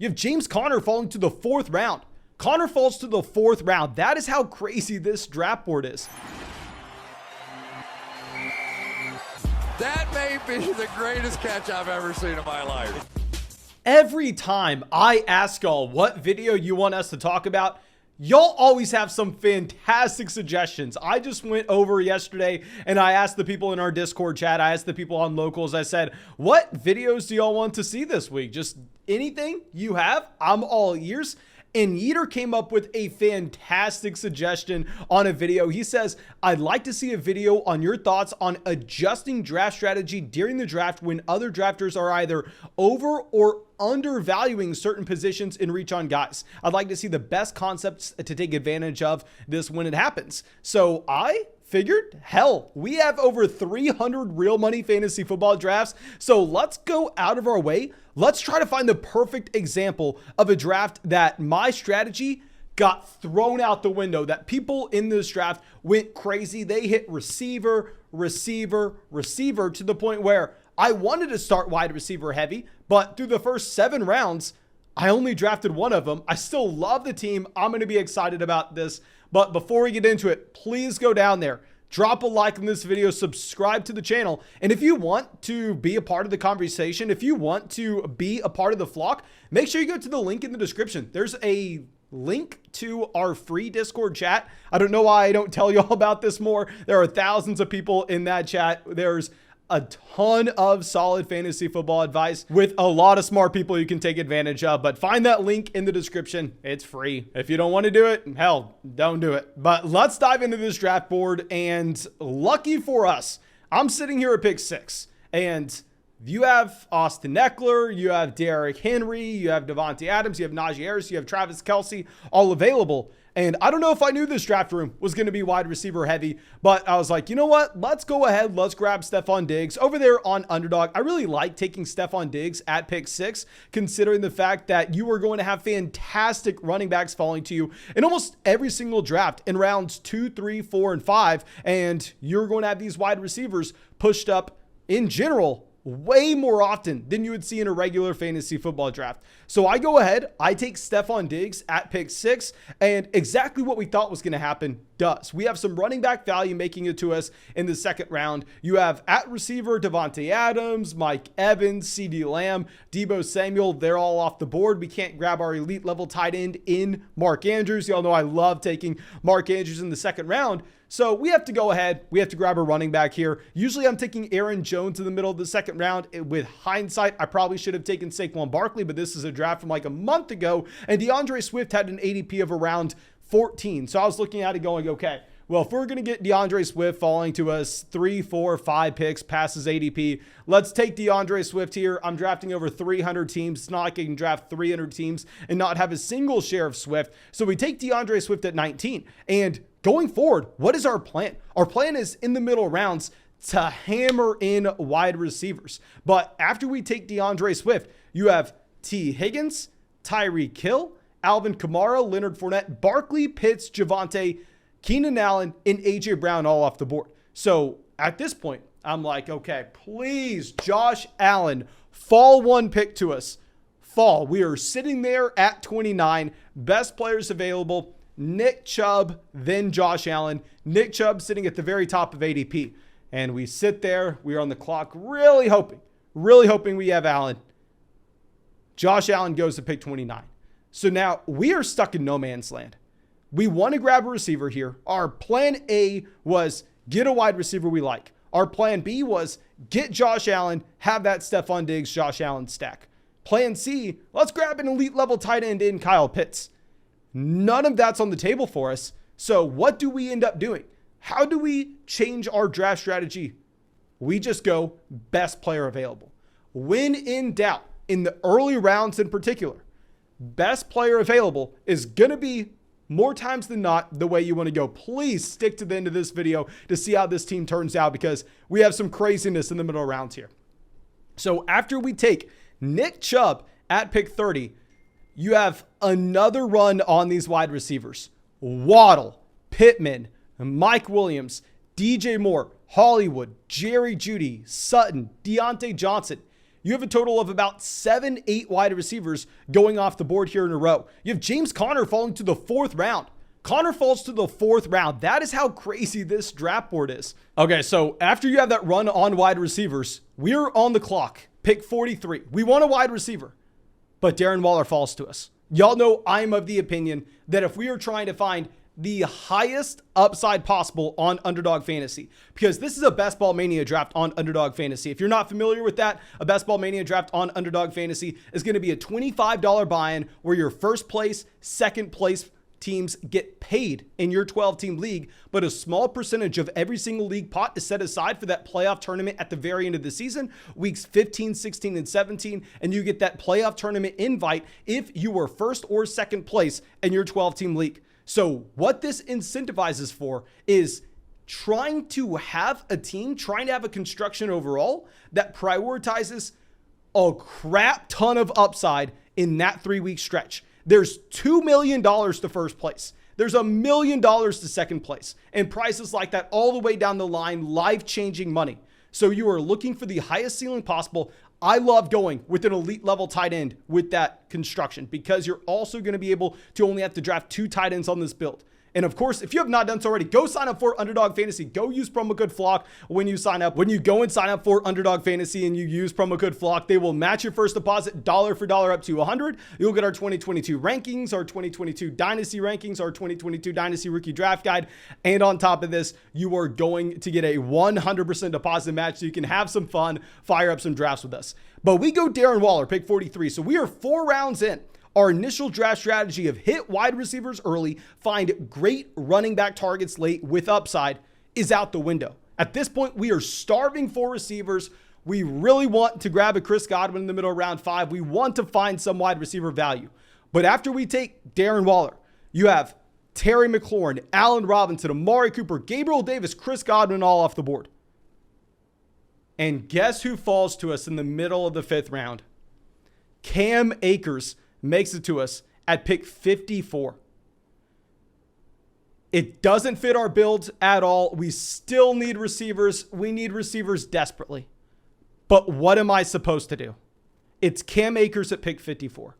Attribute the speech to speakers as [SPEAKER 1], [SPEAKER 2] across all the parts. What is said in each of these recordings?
[SPEAKER 1] You have James Conner falling to the 4th round. Conner falls to the 4th round. That is how crazy this draft board is.
[SPEAKER 2] That may be the greatest catch I've ever seen in my life.
[SPEAKER 1] Every time I ask y'all what video you want us to talk about, y'all always have some fantastic suggestions. I just went over yesterday and I asked the people in our Discord chat, I asked the people on locals, I said, what videos do y'all want to see this week? Just anything you have, I'm all ears. And Yeater came up with a fantastic suggestion on a video. He says, I'd like to see a video on your thoughts on adjusting draft strategy during the draft when other drafters are either over or undervaluing certain positions in reach on guys. I'd like to see the best concepts to take advantage of this when it happens. So I figured, hell, we have over 300 real money fantasy football drafts. So let's go out of our way. Let's try to find the perfect example of a draft that my strategy got thrown out the window, that people in this draft went crazy. They hit receiver, receiver, receiver to the point where I wanted to start wide receiver heavy, but through the first 7 rounds, I only drafted one of them. I still love the team. I'm going to be excited about this. But before we get into it, please go down there, drop a like on this video, subscribe to the channel. And if you want to be a part of the conversation, if you want to be a part of the flock, make sure you go to the link in the description. There's a link to our free Discord chat. I don't know why I don't tell y'all about this more. There are thousands of people in that chat. There's a ton of solid fantasy football advice with a lot of smart people you can take advantage of, but find that link in the description. It's free. If you don't want to do it, hell, don't do it. But let's dive into this draft board. And lucky for us, I'm sitting here at pick 6 and you have Austin Eckler, you have Derrick Henry, you have Davante Adams, you have Najee Harris, you have Travis Kelce, all available. And I don't know if I knew this draft room was going to be wide receiver heavy, but I was like, you know what? Let's go ahead. Let's grab Stephon Diggs over there on Underdog. I really like taking Stephon Diggs at pick 6, considering the fact that you are going to have fantastic running backs falling to you in almost every single draft in rounds 2, 3, 4, and 5. And you're going to have these wide receivers pushed up in general way more often than you would see in a regular fantasy football draft. So I go ahead, I take Stephon Diggs at pick 6, and exactly what we thought was going to happen does. We have some running back value making it to us in the 2nd round. You have at receiver Davante Adams, Mike Evans, CeeDee Lamb, Deebo Samuel. They're all off the board. We can't grab our elite level tight end in Mark Andrews. Y'all know I love taking Mark Andrews in the 2nd round. So we have to go ahead. We have to grab a running back here. Usually I'm taking Aaron Jones in the middle of the 2nd round. With hindsight, I probably should have taken Saquon Barkley, but this is a draft from like a month ago. And DeAndre Swift had an ADP of around 14. So I was looking at it going, okay, well, if we're going to get DeAndre Swift falling to us 3, 4, 5 picks past his ADP, let's take DeAndre Swift here. I'm drafting over 300 teams. It's not like I can draft 300 teams and not have a single share of Swift. So we take DeAndre Swift at 19. And going forward, what is our plan? Our plan is in the middle rounds to hammer in wide receivers. But after we take DeAndre Swift, you have T. Higgins, Tyreek Hill, Alvin Kamara, Leonard Fournette, Barkley, Pitts, Javonte, Keenan Allen, and A.J. Brown all off the board. So at this point, I'm like, okay, please, Josh Allen, fall 1 pick to us. Fall. We are sitting there at 29. Best players available. Nick Chubb, then Josh Allen. Nick Chubb sitting at the very top of ADP. And we sit there. We are on the clock really hoping we have Allen. Josh Allen goes to pick 29. So now we are stuck in no man's land. We want to grab a receiver here. Our plan A was get a wide receiver we like. Our plan B was get Josh Allen, have that Stephon Diggs, Josh Allen stack. Plan C, let's grab an elite level tight end in Kyle Pitts. None of that's on the table for us. So what do we end up doing? How do we change our draft strategy? We just go best player available. When in doubt, in the early rounds in particular, best player available is going to be more times than not the way you want to go. Please stick to the end of this video to see how this team turns out because we have some craziness in the middle rounds here. So after we take Nick Chubb at pick 30, you have another run on these wide receivers. Waddle, Pittman, Mike Williams, DJ Moore, Hollywood, Jerry Jeudy, Sutton, Deontay Johnson. You have a total of about 7-8 wide receivers going off the board here in a row. You have James Conner falling to the 4th round. Conner falls to the 4th round. That is how crazy this draft board is. Okay, so after you have that run on wide receivers, we're on the clock. Pick 43. We want a wide receiver, but Darren Waller falls to us. Y'all know I'm of the opinion that if we are trying to find the highest upside possible on Underdog Fantasy, because this is a Best Ball Mania draft on Underdog Fantasy. If you're not familiar with that, a Best Ball Mania draft on Underdog Fantasy is going to be a $25 buy-in where your first place, second place teams get paid in your 12-team league, but a small percentage of every single league pot is set aside for that playoff tournament at the very end of the season, weeks 15, 16, and 17, and you get that playoff tournament invite if you were first or second place in your 12-team league. So what this incentivizes for is trying to have a team, trying to have a construction overall that prioritizes a crap ton of upside in that 3-week stretch. There's $2 million to first place. There's $1 million to second place, and prices like that all the way down the line, life-changing money. So you are looking for the highest ceiling possible. I love going with an elite level tight end with that construction because you're also going to be able to only have to draft 2 tight ends on this build. And of course, if you have not done so already, go sign up for Underdog Fantasy. Go use promo code FLOCK when you sign up. When you go and sign up for Underdog Fantasy and you use promo code FLOCK, they will match your first deposit dollar for dollar up to $100. You'll get our 2022 rankings, our 2022 Dynasty rankings, our 2022 Dynasty Rookie Draft Guide. And on top of this, you are going to get a 100% deposit match so you can have some fun, fire up some drafts with us. But we go Darren Waller, pick 43. So we are 4 rounds in. Our initial draft strategy of hit wide receivers early, find great running back targets late with upside is out the window. At this point, we are starving for receivers. We really want to grab a Chris Godwin in the middle of round 5. We want to find some wide receiver value. But after we take Darren Waller, you have Terry McLaurin, Allen Robinson, Amari Cooper, Gabriel Davis, Chris Godwin all off the board. And guess who falls to us in the middle of the 5th round? Cam Akers makes it to us at pick 54. It doesn't fit our build at all. We still need receivers. We need receivers desperately. But what am I supposed to do? It's Cam Akers at pick 54.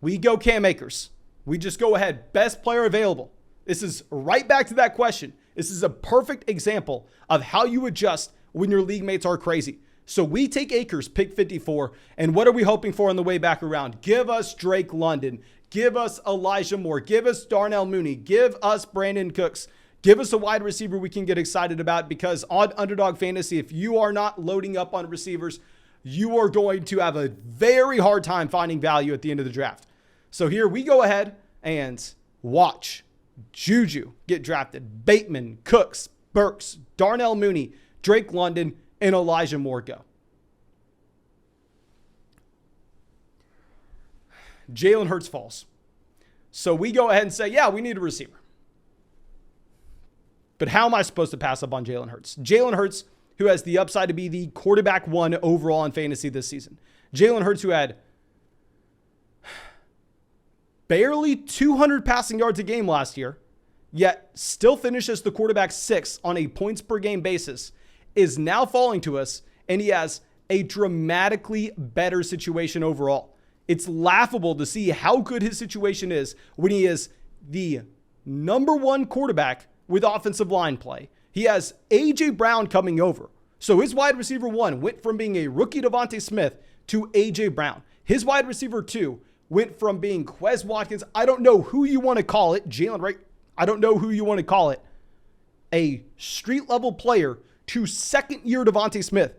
[SPEAKER 1] We go Cam Akers. We just go ahead. Best player available. This is right back to that question. This is a perfect example of how you adjust when your league mates are crazy. So we take Akers, pick 54, and what are we hoping for on the way back around? Give us Drake London. Give us Elijah Moore. Give us Darnell Mooney. Give us Brandon Cooks. Give us a wide receiver we can get excited about because on Underdog Fantasy, if you are not loading up on receivers, you are going to have a very hard time finding value at the end of the draft. So here we go ahead and watch Juju get drafted. Bateman, Cooks, Burks, Darnell Mooney, Drake London, and Elijah Moore go. Jalen Hurts falls. So we go ahead and say, yeah, we need a receiver. But how am I supposed to pass up on Jalen Hurts? Jalen Hurts, who has the upside to be the quarterback 1 overall in fantasy this season. Jalen Hurts, who had barely 200 passing yards a game last year, yet still finishes the quarterback 6 on a points per game basis, is now falling to us, and he has a dramatically better situation overall. It's laughable to see how good his situation is when he is the number 1 quarterback with offensive line play. He has A.J. Brown coming over. So his wide receiver 1 went from being a rookie Devontae Smith to A.J. Brown. His wide receiver 2 went from being Quez Watkins. I don't know who you want to call it. Jalen, right? I don't know who you want to call it. A street level player to second-year Devontae Smith.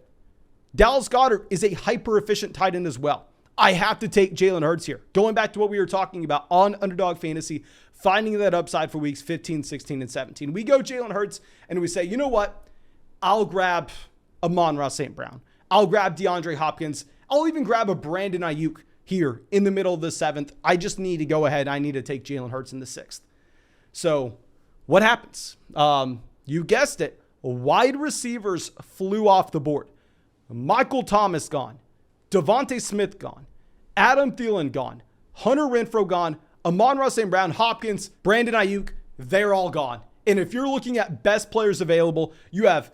[SPEAKER 1] Dallas Goedert is a hyper-efficient tight end as well. I have to take Jalen Hurts here. Going back to what we were talking about on Underdog Fantasy, finding that upside for weeks 15, 16, and 17. We go Jalen Hurts, and we say, you know what? I'll grab Amon-Ra St. Brown. I'll grab DeAndre Hopkins. I'll even grab a Brandon Ayuk here in the middle of the 7th. I just need to go ahead. I need to take Jalen Hurts in the 6th. So what happens? You guessed it. Wide receivers flew off the board. Michael Thomas gone. Devontae Smith gone. Adam Thielen gone. Hunter Renfrow gone. Amon-Ra St. Brown, Hopkins, Brandon Ayuk, they're all gone. And if you're looking at best players available, you have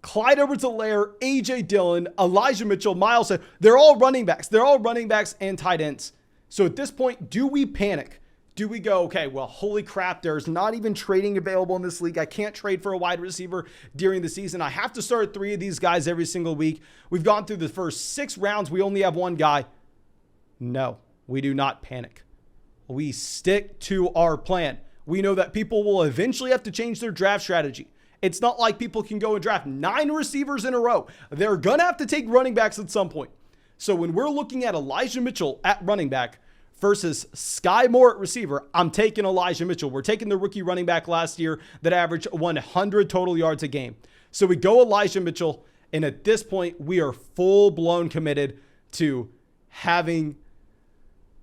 [SPEAKER 1] Clyde Edwards-Helaire, A.J. Dillon, Elijah Mitchell, Miles. They're all running backs. They're all running backs and tight ends. So at this point, do we panic? Do we go, okay, well, holy crap, there's not even trading available in this league. I can't trade for a wide receiver during the season. I have to start 3 of these guys every single week. We've gone through the first 6 rounds. We only have one guy. No, we do not panic. We stick to our plan. We know that people will eventually have to change their draft strategy. It's not like people can go and draft 9 receivers in a row. They're going to have to take running backs at some point. So when we're looking at Elijah Mitchell at running back versus Sky Moore at receiver, I'm taking Elijah Mitchell. We're taking the rookie running back last year that averaged 100 total yards a game. So we go Elijah Mitchell, and at this point, we are full-blown committed to having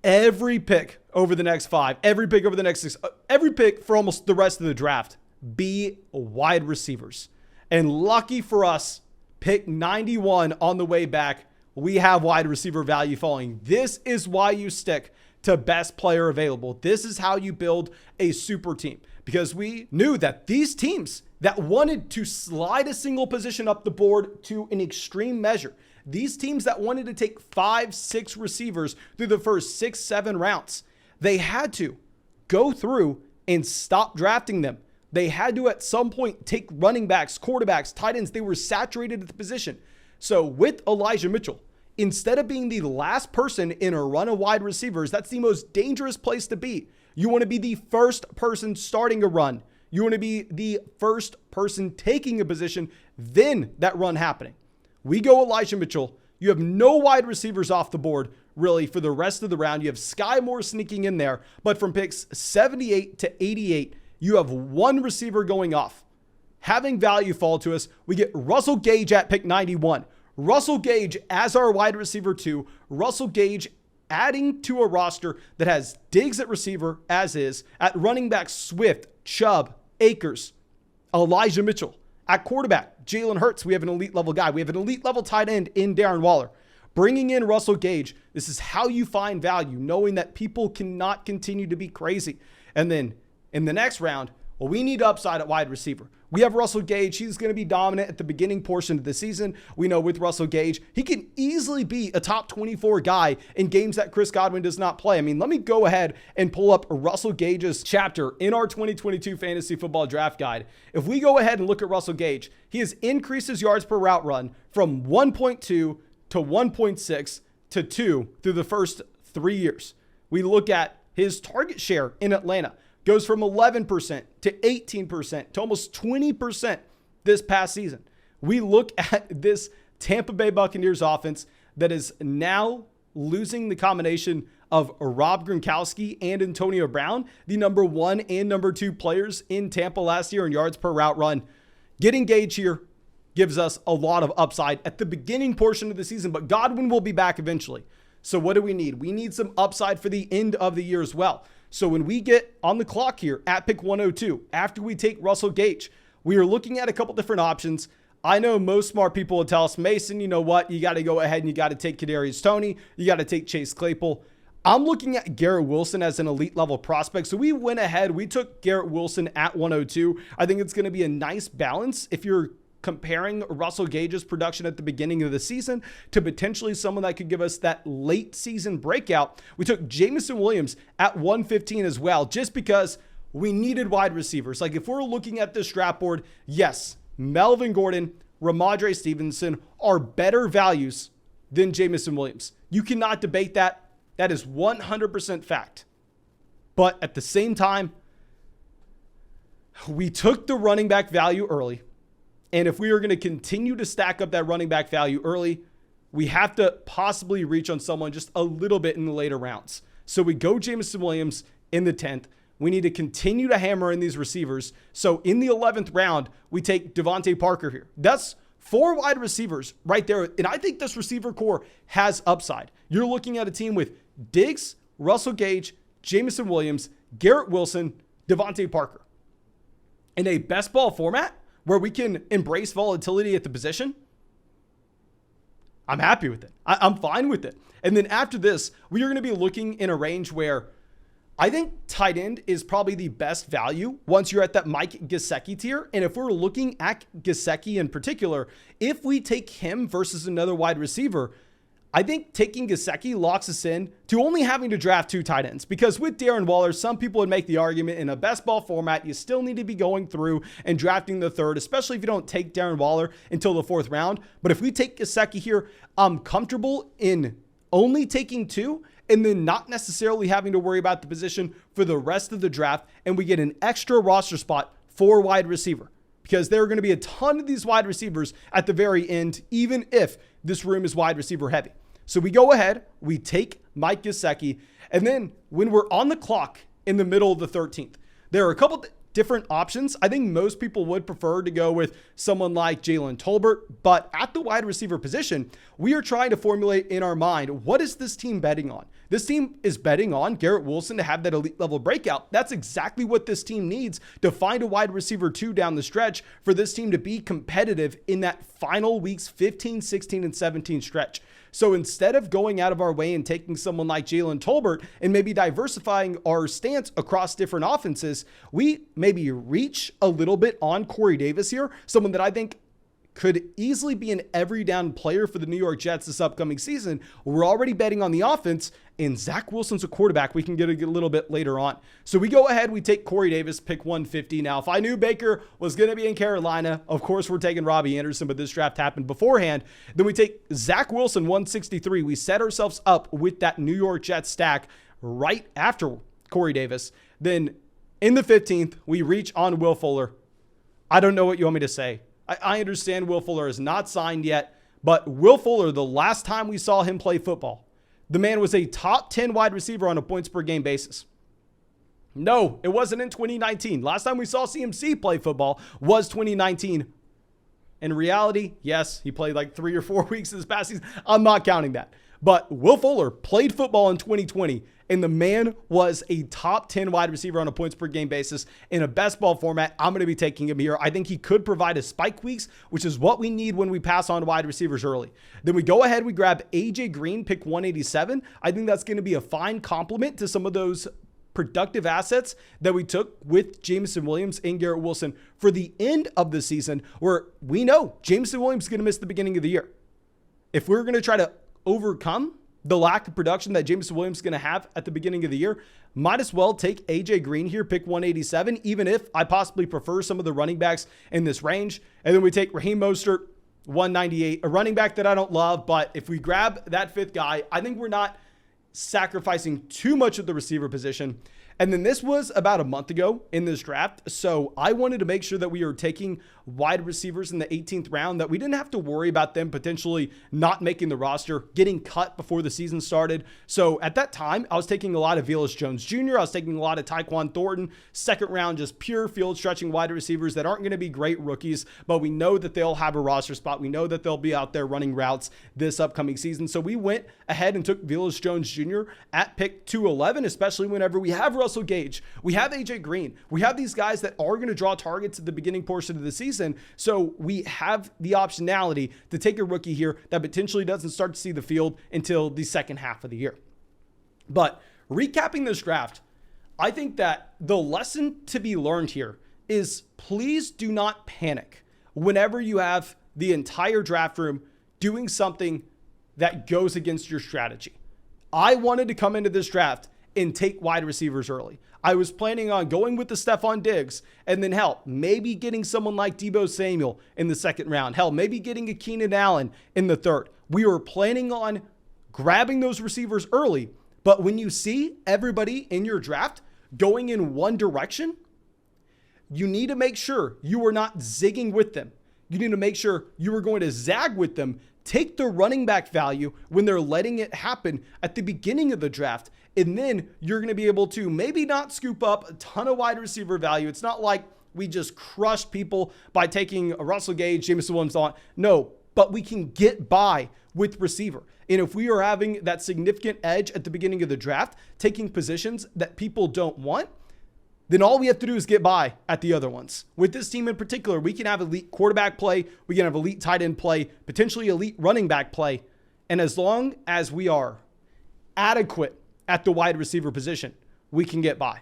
[SPEAKER 1] every pick over the next 5, every pick over the next 6, every pick for almost the rest of the draft be wide receivers. And lucky for us, pick 91 on the way back, we have wide receiver value falling. This is why you stick to best player available. This is how you build a super team, because we knew that these teams that wanted to slide a single position up the board to an extreme measure, these teams that wanted to take 5, 6 receivers through the first 6, 7 rounds, they had to go through and stop drafting them. They had to at some point take running backs, quarterbacks, tight ends. They were saturated at the position. So with Elijah Mitchell, instead of being the last person in a run of wide receivers, that's the most dangerous place to be. You want to be the first person starting a run. You want to be the first person taking a position, then that run happening. We go Elijah Mitchell. You have no wide receivers off the board, really, for the rest of the round. You have Sky Moore sneaking in there, but from picks 78 to 88, you have 1 receiver going off. Having value fall to us, we get Russell Gage at pick 91. Russell Gage as our wide receiver 2. Russell Gage adding to a roster that has Diggs at receiver as is. At running back, Swift, Chubb, Akers, Elijah Mitchell. At quarterback, Jalen Hurts. We have an elite level guy. We have an elite level tight end in Darren Waller. Bringing in Russell Gage, this is how you find value, knowing that people cannot continue to be crazy. And then in the next round, well, we need upside at wide receiver. We have Russell Gage. He's going to be dominant at the beginning portion of the season. We know with Russell Gage, he can easily be a top 24 guy in games that Chris Godwin does not play. I mean, let me go ahead and pull up Russell Gage's chapter in our 2022 Fantasy Football Draft Guide. If we go ahead and look at Russell Gage, he has increased his yards per route run from 1.2 to 1.6 to 2 through the first 3 years. We look at his target share in Atlanta. Goes from 11% to 18% to almost 20% this past season. We look at this Tampa Bay Buccaneers offense that is now losing the combination of Rob Gronkowski and Antonio Brown, the number 1 and number 2 players in Tampa last year in yards per route run. Getting Gage here gives us a lot of upside at the beginning portion of the season, but Godwin will be back eventually. So what do we need? We need some upside for the end of the year as well. So when we get on the clock here at pick 102, after we take Russell Gage, we are looking at a couple different options. I know most smart people would tell us, Mason, you know what? You got to go ahead and you got to take Kadarius Toney. You got to take Chase Claypool. I'm looking at Garrett Wilson as an elite level prospect. So we went ahead. We took Garrett Wilson at 102. I think it's going to be a nice balance if you're comparing Russell Gage's production at the beginning of the season to potentially someone that could give us that late season breakout. We took Jameson Williams at 115 as well, just because we needed wide receivers. Like if we're looking at this draft board, yes, Melvin Gordon, Ramondre Stevenson are better values than Jameson Williams. You cannot debate that. That is 100% fact. But at the same time, we took the running back value early. And if we are going to continue to stack up that running back value early, we have to possibly reach on someone just a little bit in the later rounds. So we go Jameson Williams in the 10th. We need to continue to hammer in these receivers. So in the 11th round, we take Devontae Parker here. That's 4 wide receivers right there. And I think this receiver core has upside. You're looking at a team with Diggs, Russell Gage, Jameson Williams, Garrett Wilson, Devontae Parker. In a best ball format, where we can embrace volatility at the position, I'm happy with it. I'm fine with it. And then after this, we are going to be looking in a range where I think tight end is probably the best value once you're at that Mike Gesicki tier. And if we're looking at Gesicki in particular, if we take him versus another wide receiver, I think taking Gesicki locks us in to only having to draft 2 tight ends, because with Darren Waller, some people would make the argument in a best ball format, you still need to be going through and drafting the 3rd, especially if you don't take Darren Waller until the 4th round. But if we take Gesicki here, I'm comfortable in only taking 2 and then not necessarily having to worry about the position for the rest of the draft. And we get an extra roster spot for wide receiver, because there are going to be a ton of these wide receivers at the very end, even if this room is wide receiver heavy. So we go ahead, we take Mike Gesicki, and then when we're on the clock in the middle of the 13th, there are a couple different options. I think most people would prefer to go with someone like Jalen Tolbert, but at the wide receiver position, we are trying to formulate in our mind, what is this team betting on? This team is betting on Garrett Wilson to have that elite level breakout. That's exactly what this team needs to find a wide receiver 2 down the stretch for this team to be competitive in that final weeks 15, 16, and 17 stretch. So instead of going out of our way and taking someone like Jalen Tolbert and maybe diversifying our stance across different offenses, we maybe reach a little bit on Corey Davis here, someone that I think could easily be an every down player for the New York Jets this upcoming season. We're already betting on the offense, and Zach Wilson's a quarterback we can get a little bit later on. So we go ahead, we take Corey Davis, pick 150. Now, if I knew Baker was going to be in Carolina, of course we're taking Robbie Anderson, but this draft happened beforehand. Then we take Zach Wilson, 163. We set ourselves up with that New York Jets stack right after Corey Davis. Then in the 15th, we reach on Will Fuller. I don't know what you want me to say. I understand Will Fuller is not signed yet, but Will Fuller, the last time we saw him play football, the man was a top 10 wide receiver on a points per game basis. No, it wasn't in 2019. Last time we saw CMC play football was 2019. In reality, yes, he played like 3 or 4 weeks this past season. I'm not counting that. But Will Fuller played football in 2020, and the man was a top 10 wide receiver on a points per game basis in a best ball format. I'm going to be taking him here. I think he could provide us spike weeks, which is what we need when we pass on wide receivers early. Then we go ahead, we grab AJ Green, pick 187. I think that's going to be a fine complement to some of those productive assets that we took with Jameson Williams and Garrett Wilson for the end of the season, where we know Jameson Williams is going to miss the beginning of the year. If we're going to try to overcome the lack of production that Jameson Williams is going to have at the beginning of the year, might as well take AJ Green here, pick 187, even if I possibly prefer some of the running backs in this range. And then we take Raheem Mostert, 198, a running back that I don't love, but if we grab that 5th guy, I think we're not sacrificing too much of the receiver position. And then this was about a month ago in this draft. So I wanted to make sure that we were taking wide receivers in the 18th round, that we didn't have to worry about them potentially not making the roster, getting cut before the season started. So at that time, I was taking a lot of Velus Jones Jr. I was taking a lot of Tyquan Thornton, 2nd round, just pure field stretching wide receivers that aren't going to be great rookies, but we know that they'll have a roster spot. We know that they'll be out there running routes this upcoming season. So we went ahead and took Velus Jones Jr. at pick 211, especially whenever we have Russell Gage, we have AJ Green, we have these guys that are going to draw targets at the beginning portion of the season. So we have the optionality to take a rookie here that potentially doesn't start to see the field until the second half of the year. But recapping this draft, I think that the lesson to be learned here is please do not panic whenever you have the entire draft room doing something that goes against your strategy. I wanted to come into this draft and take wide receivers early. I was planning on going with the Stephon Diggs and then maybe getting someone like Deebo Samuel in the 2nd round. Maybe getting a Keenan Allen in the 3rd. We were planning on grabbing those receivers early, but when you see everybody in your draft going in one direction, you need to make sure you are not zigging with them. You need to make sure you are going to zag with them. Take the running back value when they're letting it happen at the beginning of the draft. And then you're going to be able to maybe not scoop up a ton of wide receiver value. It's not like we just crushed people by taking a Russell Gage, Jameson Williams on. No, but we can get by with receiver. And if we are having that significant edge at the beginning of the draft, taking positions that people don't want, then all we have to do is get by at the other ones. With this team in particular, we can have elite quarterback play, we can have elite tight end play, potentially elite running back play. And as long as we are adequate at the wide receiver position, we can get by.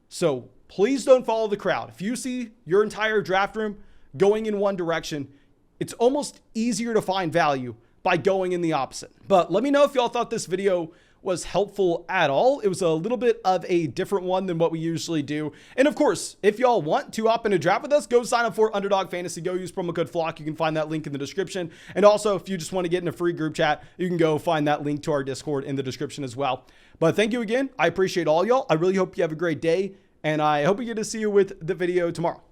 [SPEAKER 1] So please don't follow the crowd. If you see your entire draft room going in one direction, it's almost easier to find value by going in the opposite. But let me know if y'all thought this video was helpful at all. It was a little bit of a different one than what we usually do. And of course, if y'all want to hop in a draft with us, go sign up for Underdog Fantasy. Go use promo code FLOCK. You can find that link in the description. And also, if you just want to get in a free group chat, you can go find that link to our Discord in the description as well. But thank you again. I appreciate all y'all. I really hope you have a great day, and I hope we get to see you with the video tomorrow.